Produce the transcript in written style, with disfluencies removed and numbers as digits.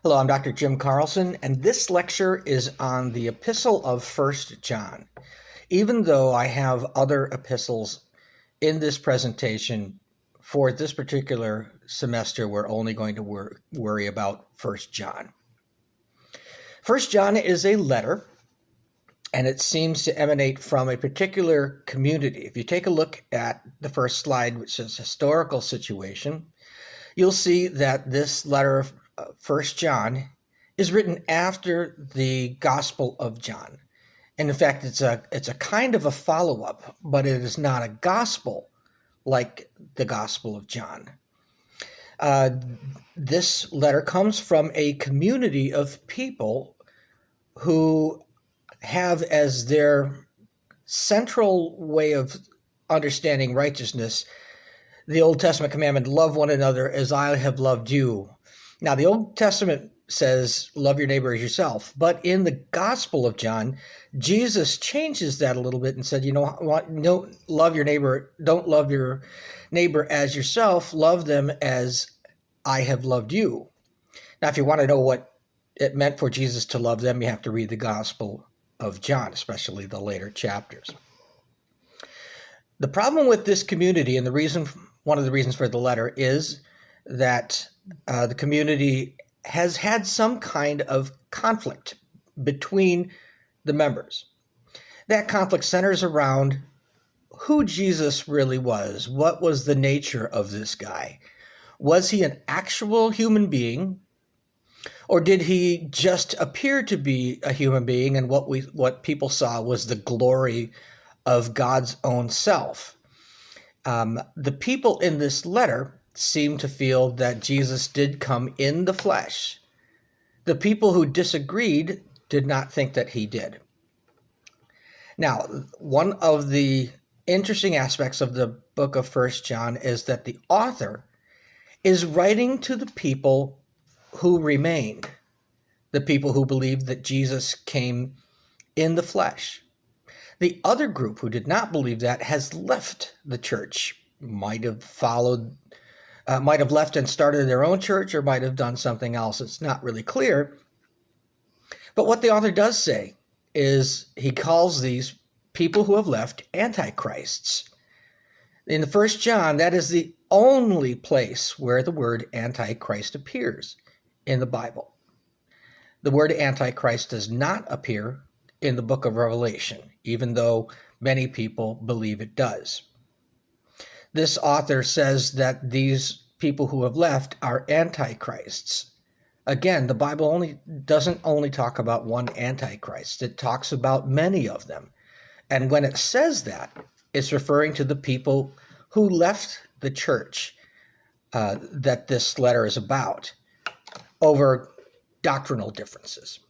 Hello, I'm Dr. Jim Carlson, and this lecture is on the Epistle of First John. Even though I have other epistles in this presentation, for this particular semester, we're only going to worry about First John. First John is a letter, and it seems to emanate from a particular community. If you take a look at the first slide, which says historical situation, you'll see that this letter of First John is written after the Gospel of John. And in fact, it's a kind of a follow-up, but it is not a gospel like the Gospel of John. This letter comes from a community of people who have as their central way of understanding righteousness the Old Testament commandment, love one another as I have loved you. Now, the Old Testament says, love your neighbor as yourself. But in the Gospel of John, Jesus changes that a little bit and said, you know what, don't love your neighbor as yourself, love them as I have loved you. Now, if you want to know what it meant for Jesus to love them, you have to read the Gospel of John, especially the later chapters. The problem with this community, and one of the reasons for the letter, is that the community has had some kind of conflict between the members. That conflict centers around who Jesus really was. What was the nature of this guy? Was he an actual human being, or did he just appear to be a human being, and what people saw was the glory of God's own self? The people in this letter seem to feel that Jesus did come in the flesh. The people who disagreed did not think that he did. Now, one of the interesting aspects of the book of First John is that the author is writing to the people who remained, the people who believed that Jesus came in the flesh. The other group who did not believe that has left the church, might have left and started their own church, or might have done something else. It's not really clear. But what the author does say is he calls these people who have left antichrists. In the First John, that is the only place where the word antichrist appears in the Bible. The word antichrist does not appear in the book of Revelation, even though many people believe it does. This author says that these people who have left are antichrists. Again, the Bible doesn't only talk about one antichrist. It talks about many of them. And when it says that, it's referring to the people who left the church that this letter is about over doctrinal differences.